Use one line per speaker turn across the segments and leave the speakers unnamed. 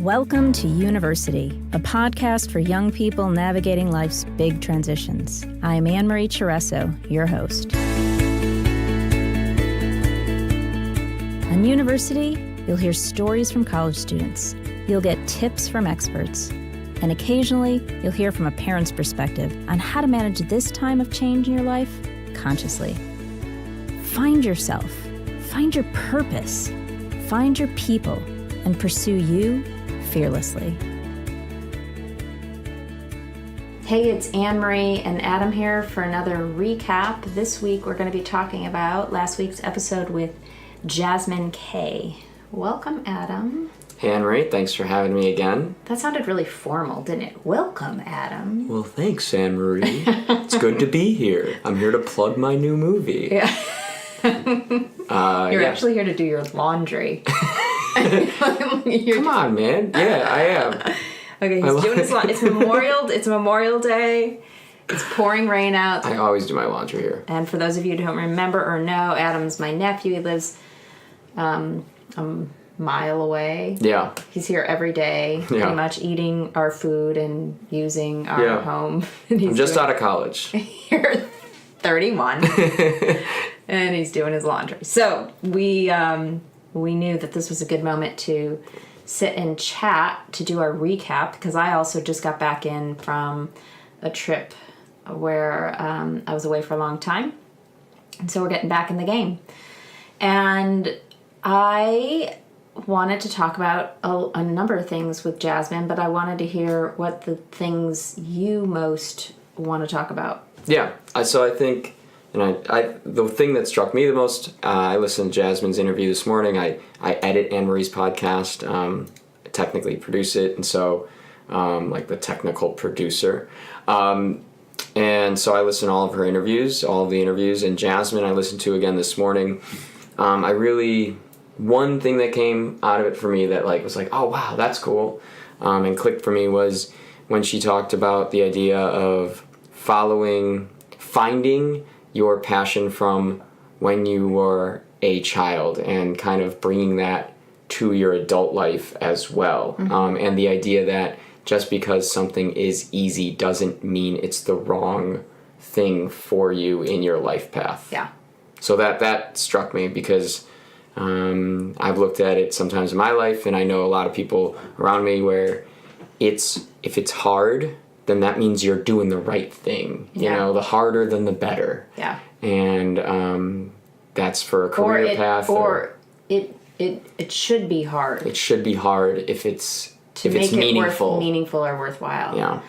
Welcome to University, a podcast for young people navigating life's big transitions. I am Annmarie your host. On University, you'll hear stories from college students, you'll get tips from experts, and occasionally you'll hear from a parent's perspective on how to manage this time of change in your life consciously. Find yourself, find your purpose, find your people, and pursue you fearlessly. Hey, it's Annmarie and Adam here for another recap. This week we're going to be talking about last week's episode with Jazmin Kay. Welcome, Adam.
Hey, Annmarie, thanks for having me again.
That sounded really formal, didn't it? Welcome, Adam.
Well, thanks, Annmarie. It's good to be here. I'm here to plug my new movie.
Yeah. You're actually here to do your laundry.
Come on, man. Yeah, I am.
Okay, he's doing his laundry. It's Memorial Day. It's pouring rain out.
I always do my laundry here.
And for those of you who don't remember or know, Adam's my nephew. He lives a mile away.
Yeah.
He's here every day, pretty much eating our food and using our home. And
I'm just out of college.
You're 31. And he's doing his laundry. So we knew that this was a good moment to sit and chat to do our recap, because I also just got back in from a trip where I was away for a long time. And so we're getting back in the game. And I wanted to talk about a number of things with Jazmin, but I wanted to hear what the things you most want to talk about.
Yeah, so I think... And the thing that struck me the most, I listened to Jazmin's interview this morning. I edit Anne-Marie's podcast, technically produce it, and so, like the technical producer. And so I listened to all of the interviews, and Jazmin I listened to again this morning. One thing that came out of it for me that was like, oh wow, that's cool, and clicked for me was when she talked about the idea of finding your passion from when you were a child and kind of bringing that to your adult life as well. Mm-hmm. And the idea that just because something is easy doesn't mean it's the wrong thing for you in your life path.
Yeah.
So that struck me because I've looked at it sometimes in my life, and I know a lot of people around me where if it's hard, then that means you're doing the right thing. You know, the harder than the better.
Yeah.
And that's for a career path.
Or it should be hard.
It should be hard if it's
meaningful. Meaningful or worthwhile.
Yeah.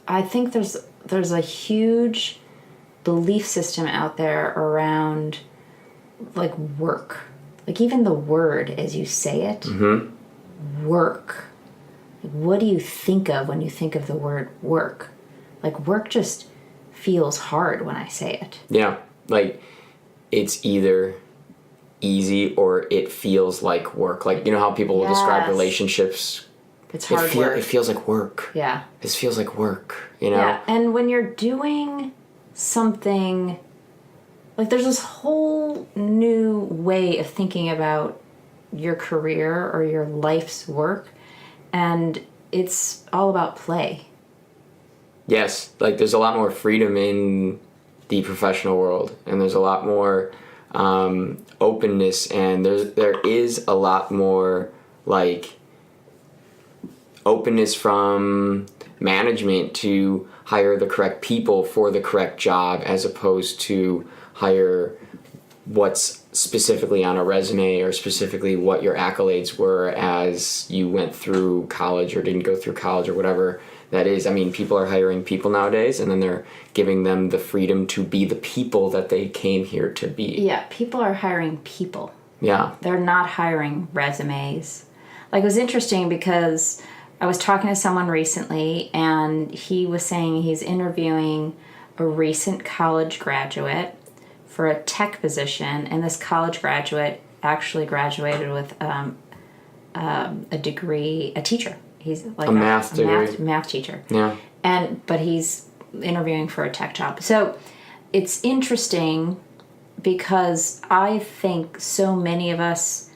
I think there's a huge belief system out there around work. Even the word as you say it. Mm-hmm. Work. What do you think of when you think of the word work? Work just feels hard when I say it.
Yeah. It's either easy or it feels like work. You know how people will describe relationships?
It's hard work.
It feels like work.
Yeah.
This feels like work, you know?
Yeah. And when you're doing something, there's this whole new way of thinking about your career or your life's work. And it's all about play.
Yes, there's a lot more freedom in the professional world, and there's a lot more openness, and there is a lot more openness from management to hire the correct people for the correct job, as opposed to hire what's specifically on a resume or specifically what your accolades were as you went through college or didn't go through college or whatever that is. I mean, people are hiring people nowadays, and then they're giving them the freedom to be the people that they came here to be.
Yeah, people are hiring people.
Yeah.
They're not hiring resumes. It was interesting because I was talking to someone recently, and he was saying he's interviewing a recent college graduate for a tech position, and this college graduate actually graduated with a degree, a teacher. He's
a math
teacher.
Yeah.
But he's interviewing for a tech job. So it's interesting because I think so many of us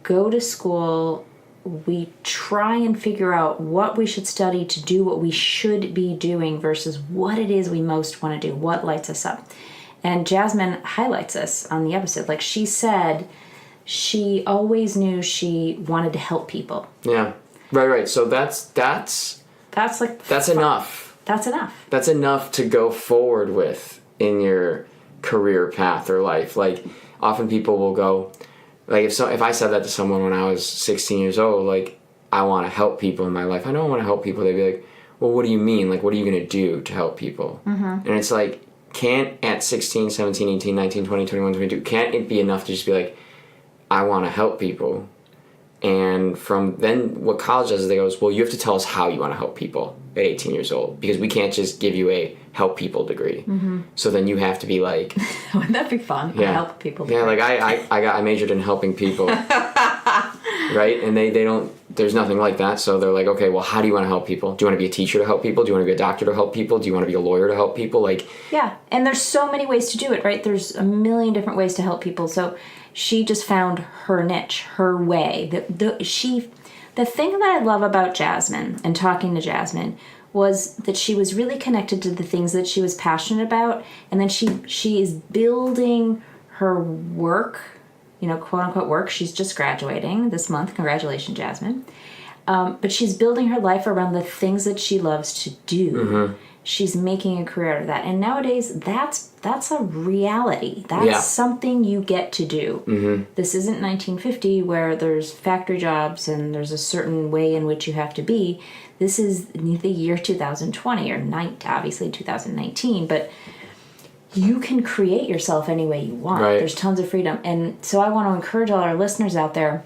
go to school, we try and figure out what we should study to do what we should be doing versus what it is we most want to do, what lights us up. And Jazmin highlights this on the episode. Like, she said she always knew she wanted to help people.
Yeah. Right. So that's enough.
That's enough.
That's enough to go forward with in your career path or life. Like, often people will go, like, if I said that to someone when I was 16 years old, like, I want to help people in my life. I know I want to help people. They'd be like, well, what do you mean? Like, what are you going to do to help people? And it's like, can't at 16, 17, 18, 19, 20, 21, 22, can't it be enough to just be like, I want to help people? And from then, what college does is they goes, well, you have to tell us how you want to help people at 18 years old, because we can't just give you a help people degree. So then you have to be like,
wouldn't that be fun?
Yeah.
Help people degree.
Yeah, like I majored in helping people, right? And they don't, there's nothing like that. So they're like, okay, well, how do you want to help people? Do you want to be a teacher to help people? Do you want to be a doctor to help people? Do you want to be a lawyer to help people? Like,
yeah, and there's so many ways to do it, right? There's a million different ways to help people. So she just found her niche, her way. The thing that I love about Jazmin and talking to Jazmin was that she was really connected to the things that she was passionate about, and then she is building her work, quote unquote work. She's just graduating this month. Congratulations, Jazmin. But she's building her life around the things that she loves to do. She's making a career out of that. And nowadays, that's a reality. That's something you get to do. This isn't 1950 where there's factory jobs and there's a certain way in which you have to be. This is the year 2020, or obviously 2019, but you can create yourself any way you want.
Right.
There's tons of freedom. And so I want to encourage all our listeners out there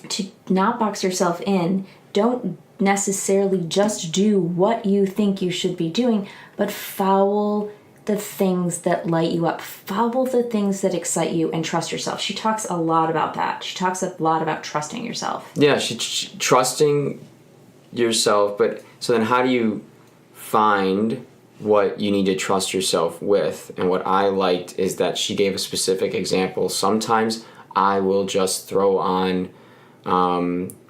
to not box yourself in. Don't necessarily just do what you think you should be doing, but follow the things that light you up. Follow the things that excite you, and trust yourself. She talks a lot about that. She talks a lot about trusting yourself.
Yeah, trusting yourself, but so then how do you find what you need to trust yourself with? And what I liked is that she gave a specific example. Sometimes I will just throw on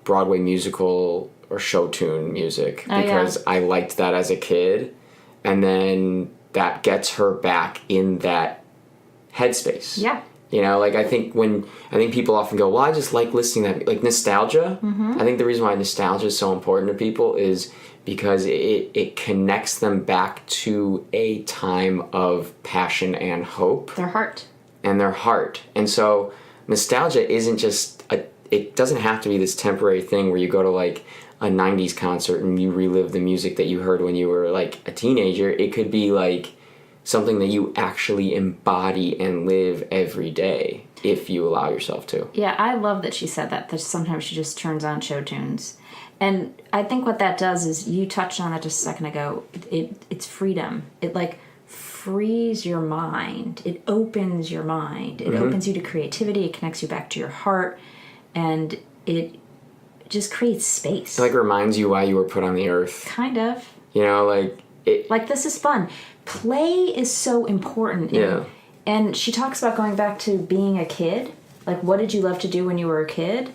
Broadway musical or show tune music because I liked that as a kid, and then that gets her back in that headspace.
Yeah.
I think people often go, well, I just like listening to that, like nostalgia. I think the reason why nostalgia is so important to people is because it connects them back to a time of passion and hope.
Their heart.
And so nostalgia isn't just it doesn't have to be this temporary thing where you go to like a 90s concert and you relive the music that you heard when you were like a teenager. It could be like something that you actually embody and live every day if you allow yourself to. Yeah,
I love that she said that sometimes she just turns on show tunes. And I think what that does is, you touched on it just a second ago, it's freedom. It like frees your mind. It opens your mind. It opens you to creativity. It connects you back to your heart. And it just creates space.
It like reminds you why you were put on the earth.
Kind of.
Like
this is fun. Play is so important.
Yeah.
And she talks about going back to being a kid. Like, what did you love to do when you were a kid?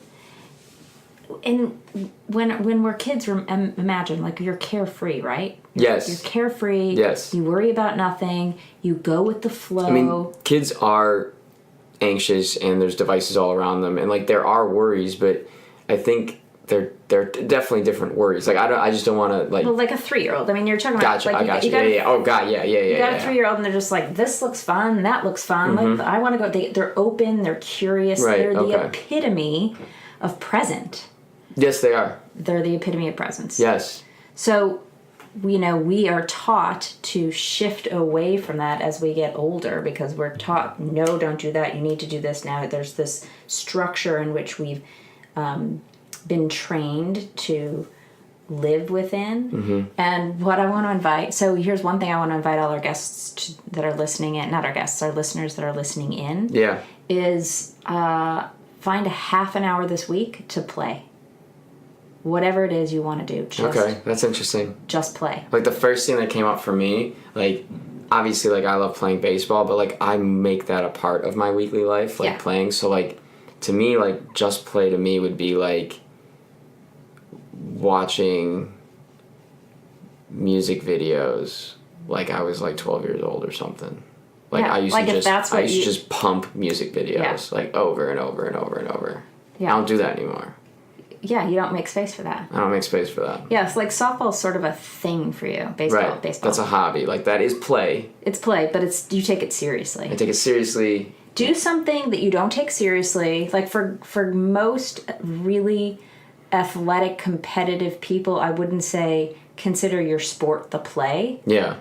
And when we're kids, imagine, like, you're carefree, right?
Yes.
You're carefree.
Yes.
You worry about nothing. You go with the flow.
I mean, kids are anxious and there's devices all around them. And, like, there are worries, but I think they're definitely different worries. Like, I just don't want to, like...
Well, like a 3-year-old. I mean, you're talking about...
Gotcha,
like,
I got you. Oh, God, yeah.
You got a 3-year-old and they're just like, this looks fun, that looks fun. Like, I want to go... They're open, they're curious.
Right,
they're the epitome of present.
Yes, they are.
They're the epitome of presence.
Yes.
So, we are taught to shift away from that as we get older, because we're taught, no, don't do that, you need to do this now. There's this structure in which we've been trained to live within. And what I want to invite, so here's one thing I want to invite all our guests that are listening in, not our guests, our listeners that are listening in, is find a half an hour this week to play. Whatever it is you want to do.
Okay, that's interesting.
Just play.
Like, the first thing that came up for me, like, obviously, like, I love playing baseball, but, like, I make that a part of my weekly life, like, playing. So, like, to me, like, just play to me would be like watching music videos like I was like 12 years old or something. Like,
Yeah,
I used
like
to
if
just
that's
I
what
used
you-
to just pump music videos like over and over and over and over.
Yeah.
I don't do that anymore.
Yeah, you don't make space for that.
I don't make space for that.
Yeah, it's like softball's sort of a thing for you. Baseball,
Right.
baseball.
That's a hobby. Like, that is play.
It's play, but it's you take it seriously.
I take it seriously.
Do something that you don't take seriously. Like for most really athletic, competitive people, I wouldn't say consider your sport the play.
Yeah.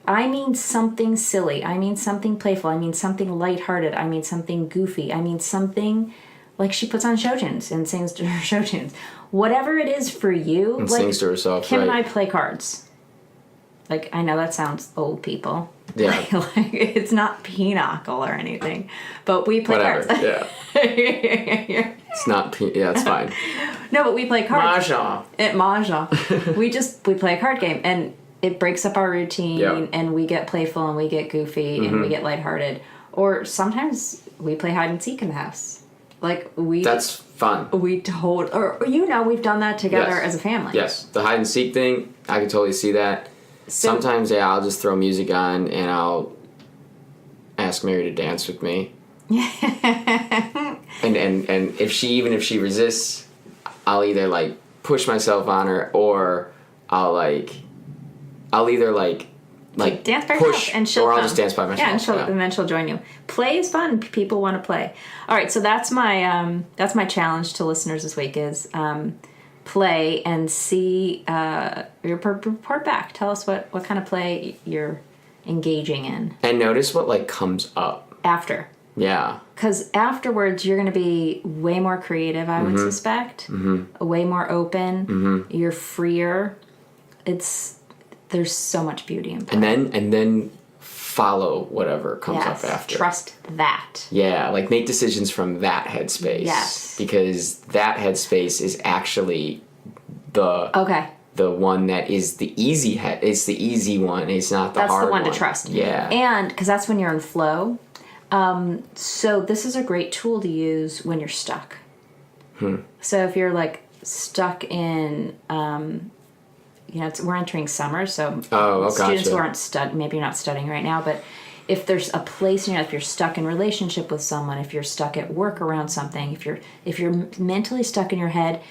I mean something silly. I mean something playful. I mean something lighthearted. I mean something goofy. I mean something like she puts on show tunes and sings to her show tunes. Whatever it is for you.
And
like,
sings to herself.
Kim
right.
and I play cards. Like, I know that sounds old people.
Yeah.
like it's not pinochle or anything. But we play
Whatever.
cards.
Yeah. It's not. Yeah, it's fine.
No, but we play cards.
Mahjong.
At Mahjong. we play a card game and it breaks up our routine
Yeah.
and we get playful and we get goofy and we get lighthearted. Or sometimes we play hide and seek in the house. Like
That's fun.
we've done that together
Yes.
as a family.
Yes. The hide and seek thing, I can totally see that.
So-
Sometimes, yeah, I'll just throw music on and I'll ask Mary to dance with me. and if she resists, I'll either like push myself on her or I'll either
dance by
push
herself and she'll
or I'll
come.
just dance by myself.
Yeah, and then she'll join you. Play is fun. People want to play. All right, so that's my challenge to listeners this week is play and see report back. Tell us what kind of play you're engaging in
And notice what like comes up.
after.
Yeah.
Because afterwards, you're going to be way more creative, I would suspect. Way more open. You're freer. There's so much beauty in play.
And then follow whatever comes up after.
Trust that.
Yeah, like make decisions from that headspace.
Yes.
Because that headspace is actually
Okay.
the one that is the easy it's the easy one. It's not the hard one.
That's the one to trust.
Yeah.
And because that's when you're in flow. So this is a great tool to use when you're stuck. So if you're like stuck in, we're entering summer, so students who aren't maybe you're not studying right now, but if there's a place in your life, if you're stuck in relationship with someone, if you're stuck at work around something, if you're mentally stuck in your head,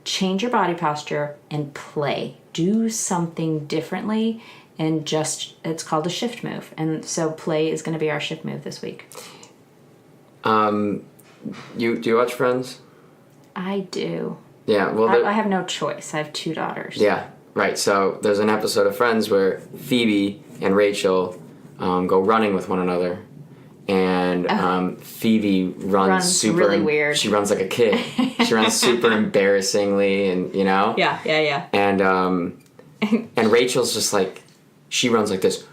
change your body posture and play. Do something differently. And it's called a shift move. And so play is going to be our shift move this week.
Do you watch Friends?
I do.
Yeah, well...
I have no choice. I have 2 daughters.
Yeah, right. So there's an episode of Friends where Phoebe and Rachel go running with one another. And Phoebe runs super...
really weird.
She runs like a kid. She runs super embarrassingly and,
Yeah.
And Rachel's just like... She runs like this,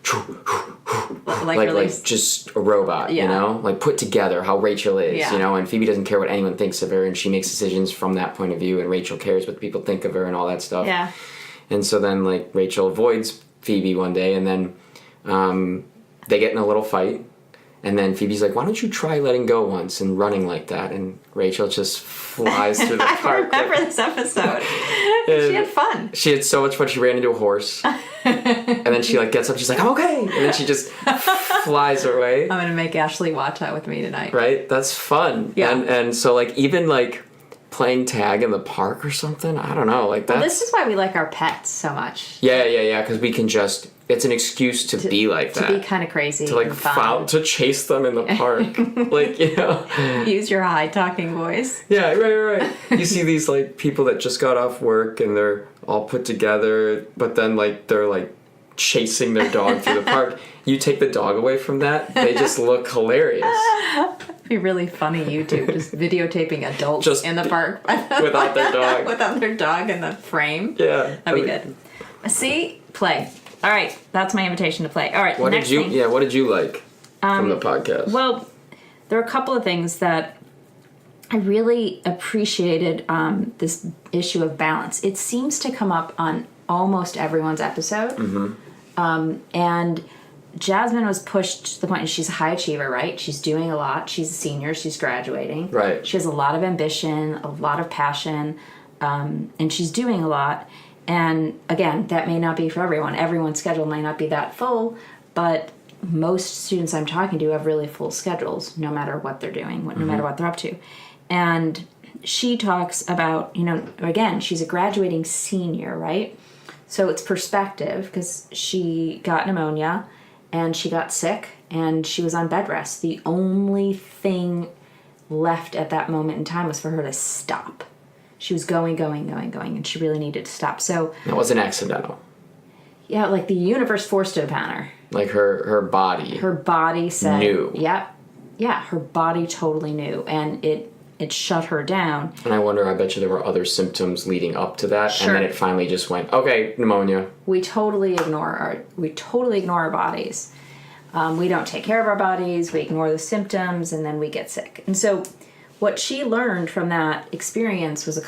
like just a robot, like put together how Rachel is, and Phoebe doesn't care what anyone thinks of her, and she makes decisions from that point of view, and Rachel cares what people think of her and all that stuff.
Yeah.
And so then like Rachel avoids Phoebe one day, and then they get in a little fight, and then Phoebe's like, "Why don't you try letting go once and running like that?" And Rachel just flies through the park.
I remember this episode. She had fun.
She had so much fun. She ran into a horse. And then she like gets up, she's like, "I'm okay," and then she just flies away.
I'm gonna make Ashley watch that with me tonight.
Right? That's fun.
Yeah.
And so like even like playing tag in the park or something, I don't know, like that.
Well, this is why we like our pets so much.
Yeah, because we can just, it's an excuse to be like that.
To be kind of crazy.
To like
and fun.
to chase them in the park. Like,
Use your high talking voice.
Yeah, right. You see these like people that just got off work and they're all put together, but then like they're like chasing their dog through the park. You take the dog away from that, they just look hilarious.
It'd be really funny YouTube, just videotaping adults
Just
in the park.
without their dog.
Without their dog in the frame.
Yeah.
That'd be good. See? Play. All right. That's my invitation to play. All right.
What
next
did you
thing.
Yeah, what did you like from the podcast?
Well, there are a couple of things that I really appreciated this issue of balance. It seems to come up on almost everyone's episode. And Jazmin was pushed to the point, and she's a high achiever, right? She's doing a lot. She's a senior. She's graduating.
Right.
She has a lot of ambition, a lot of passion, and she's doing a lot. And again, that may not be for everyone. Everyone's schedule may not be that full, but most students I'm talking to have really full schedules, no matter what they're doing, no matter what they're up to. And she talks about, again, she's a graduating senior, right? So it's perspective, because she got pneumonia and she got sick and she was on bed rest. The only thing left at that moment in time was for her to stop. She was going, and she really needed to stop. So
it wasn't accidental.
Yeah, like the universe forced it upon her.
Like her body.
Her body said,
knew.
Yep. Yeah, her body totally knew, and it shut her down.
And I bet you there were other symptoms leading up to that,
Sure.
and then it finally just went, okay, pneumonia.
We totally ignore our bodies. We don't take care of our bodies. We ignore the symptoms, and then we get sick. And so, what she learned from that experience was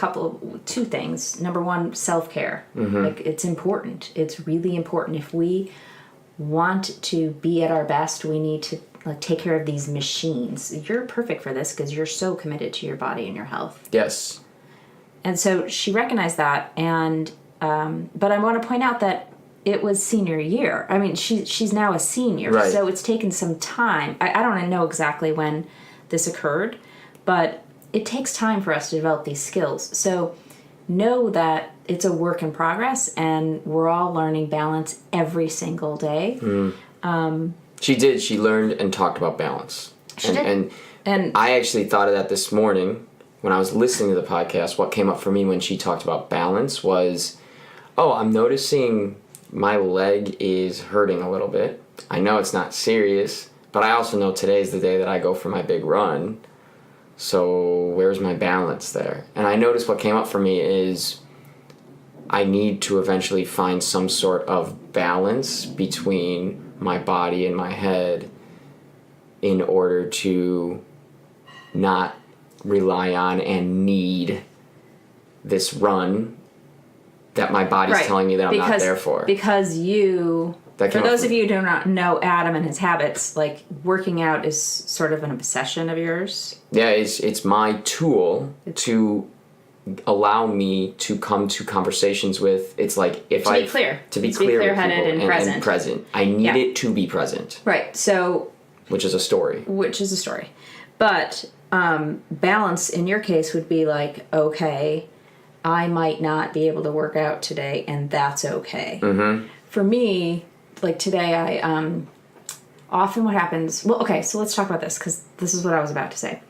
two things. Number one, self-care. Like, it's important. It's really important. If we want to be at our best, we need to take care of these machines. You're perfect for this because you're so committed to your body and your health.
Yes.
And so she recognized that, and but I want to point out that it was senior year. I mean, she's now a senior,
right.
So it's taken some time. I don't know exactly when this occurred, but it takes time for us to develop these skills. So know that it's a work in progress, and we're all learning balance every single day.
She did. She learned and talked about balance.
She did.
And I actually thought of that this morning when I was listening to the podcast. What came up for me when she talked about balance was, I'm noticing my leg is hurting a little bit. I know it's not serious, but I also know today's the day that I go for my big run. So where's my balance there? And I noticed what came up for me is I need to eventually find some sort of balance between my body and my head in order to not rely on and need this run that my body's telling me that I'm not there for.
Because for those of you who do not know Adam and his habits, like, working out is sort of an obsession of yours.
Yeah, it's my tool to allow me to come to conversations with. It's like if
to be clear-headed and present.
I need it to be present.
Right. So,
which is a story.
But balance in your case would be like, okay, I might not be able to work out today, and that's okay. Mm-hmm. For me, like today, I often what happens. Well, okay, so let's talk about this, because this is what I was about to say.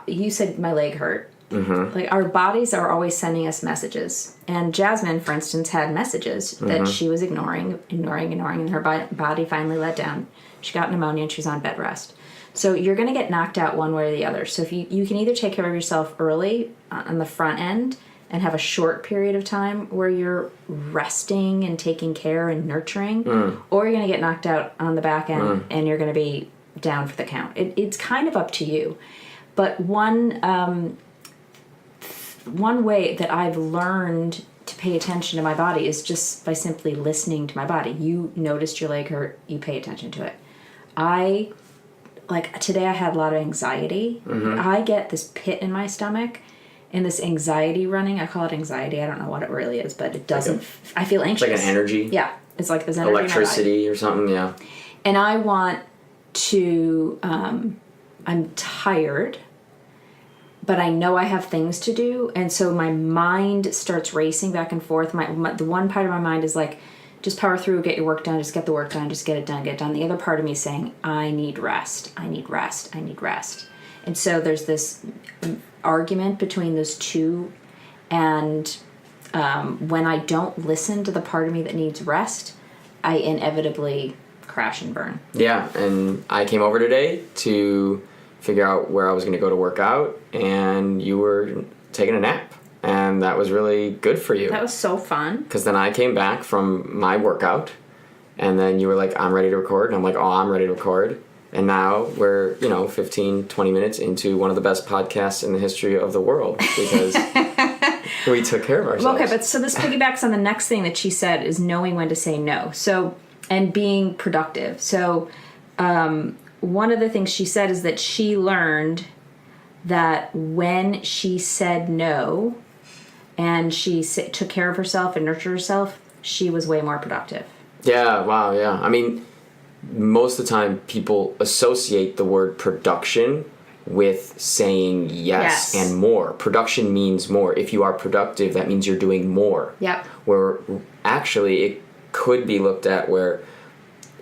You said my leg hurt. Mm-hmm. Like, our bodies are always sending us messages, and Jazmin, for instance, had messages that she was ignoring, and her body finally let down. She got pneumonia and she was on bed rest. So you're going to get knocked out one way or the other. So if you can either take care of yourself early on the front end and have a short period of time where you're resting and taking care and nurturing, or you're going to get knocked out on the back end and you're going to be down for the count. It's kind of up to you. But one way that I've learned to pay attention to my body is just by simply listening to my body. You noticed your leg hurt, you pay attention to it. Today I had a lot of anxiety. I get this pit in my stomach and this anxiety running. I call it anxiety. I don't know what it really is, but it doesn't. I feel anxious.
It's like an energy.
Yeah, it's like this energy.
Electricity or something. Yeah.
And I want to. I'm tired, but I know I have things to do, and so my mind starts racing back and forth. The one part of my mind is like, just power through, get your work done, just get the work done, just get it done, get it done. The other part of me is saying, I need rest, I need rest, I need rest. And so there's this argument between those two, and when I don't listen to the part of me that needs rest, I inevitably crash and burn.
Yeah, and I came over today to figure out where I was going to go to work out, and you were taking a nap. And that was really good for you.
That was so fun.
Because then I came back from my workout, and then you were like, I'm ready to record. And I'm like, I'm ready to record. And now we're, 15, 20 minutes into one of the best podcasts in the history of the world, because we took care of ourselves.
Well, okay, but so this piggybacks on the next thing that she said, is knowing when to say no. So and being productive. So one of the things she said is that she learned that when she said no and she took care of herself and nurtured herself, she was way more productive.
Yeah, wow, yeah. I mean, most of the time people associate the word production with saying yes and more. Production means more. If you are productive, that means you're doing more.
Yep.
Where actually it could be looked at where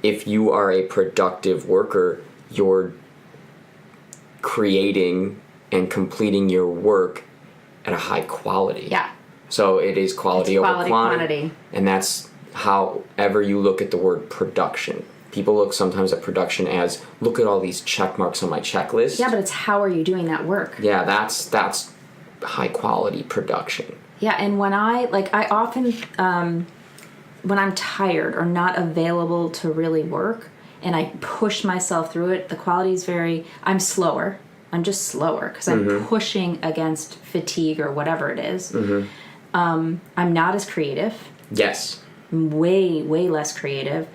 if you are a productive worker, you're creating and completing your work at a high quality.
Yeah.
So it is quality over
quantity.
And that's however you look at the word production. People look sometimes at production as, look at all these check marks on my checklist.
Yeah, but it's how are you doing that work?
Yeah, that's high quality production.
Yeah, and when I often, when I'm tired or not available to really work and I push myself through it, the quality is I'm slower. I'm just slower because I'm pushing against fatigue or whatever it is. I'm not as creative.
Yes.
I'm way less creative.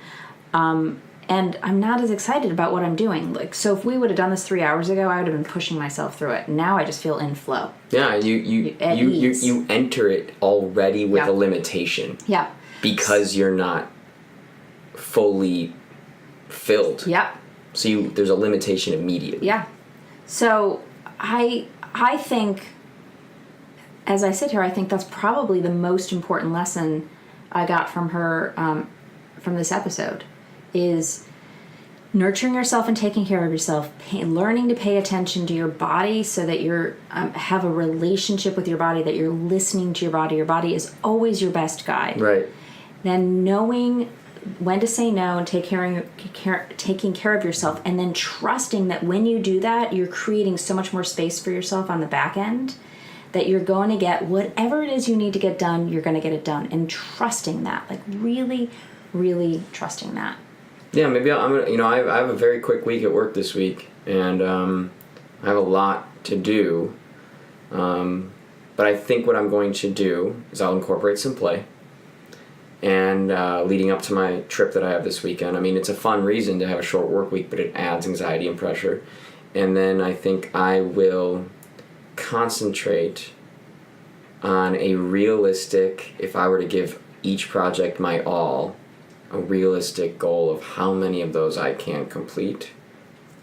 And I'm not as excited about what I'm doing. So if we would have done this 3 hours ago, I would have been pushing myself through it. Now I just feel in flow.
Yeah, you enter it already with a limitation.
Yeah.
Because you're not fully filled.
Yeah.
So there's a limitation immediately.
Yeah. So I think, as I sit here, I think that's probably the most important lesson I got from her, from this episode, is nurturing yourself and taking care of yourself, learning to pay attention to your body so that you're have a relationship with your body, that you're listening to your body. Your body is always your best guide.
Right.
Then knowing when to say no and taking care of yourself, and then trusting that when you do that, you're creating so much more space for yourself on the back end that you're going to get whatever it is you need to get done, you're going to get it done. And trusting that, like really, really trusting that.
Yeah, maybe I'm gonna. I have a very quick week at work this week, and I have a lot to do. But I think what I'm going to do is I'll incorporate some play. And leading up to my trip that I have this weekend, I mean, it's a fun reason to have a short work week, but it adds anxiety and pressure. And then I think I will concentrate on a realistic, if I were to give each project my all, a realistic goal of how many of those I can complete,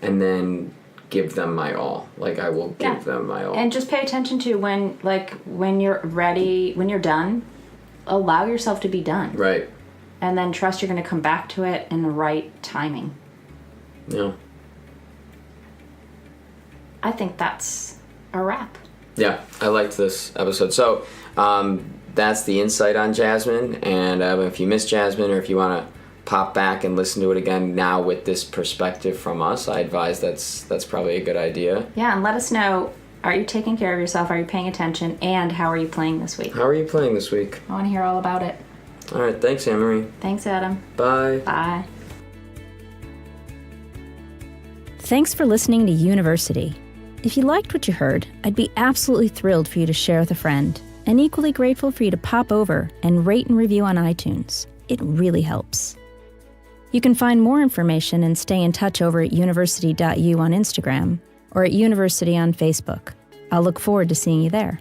and then give them my all. Like, I will give them my all.
And just pay attention to when you're ready, when you're done, allow yourself to be done.
Right.
And then trust you're going to come back to it in the right timing.
Yeah.
I think that's a wrap.
Yeah, I liked this episode. So, that's the insight on Jazmin, and if you missed Jazmin, or if you want to pop back and listen to it again now with this perspective from us, I advise that's probably a good idea.
Yeah, and let us know, are you taking care of yourself, are you paying attention, and how are you playing this week?
How are you playing this week?
I want to hear all about it.
All right, thanks, Annmarie.
Thanks, Adam.
Bye.
Bye.
Thanks for listening to University. If you liked what you heard, I'd be absolutely thrilled for you to share with a friend, and equally grateful for you to pop over and rate and review on iTunes. It really helps. You can find more information and stay in touch over at university.u on Instagram or at University on Facebook. I'll look forward to seeing you there.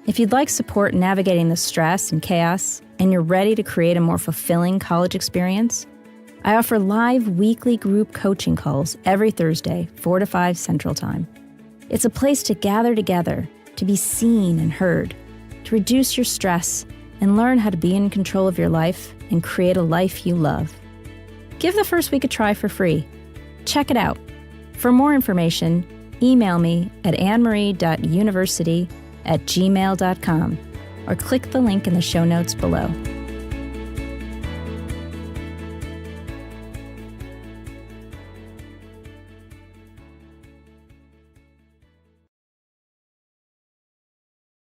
If you'd like support navigating the stress and chaos, and you're ready to create a more fulfilling college experience, I offer live weekly group coaching calls every Thursday, 4 to 5 Central Time. It's a place to gather together, to be seen and heard, to reduce your stress and learn how to be in control of your life and create a life you love. Give the first week a try for free. Check it out. For more information, email me at annmarie.university@gmail.com or click the link in the show notes below.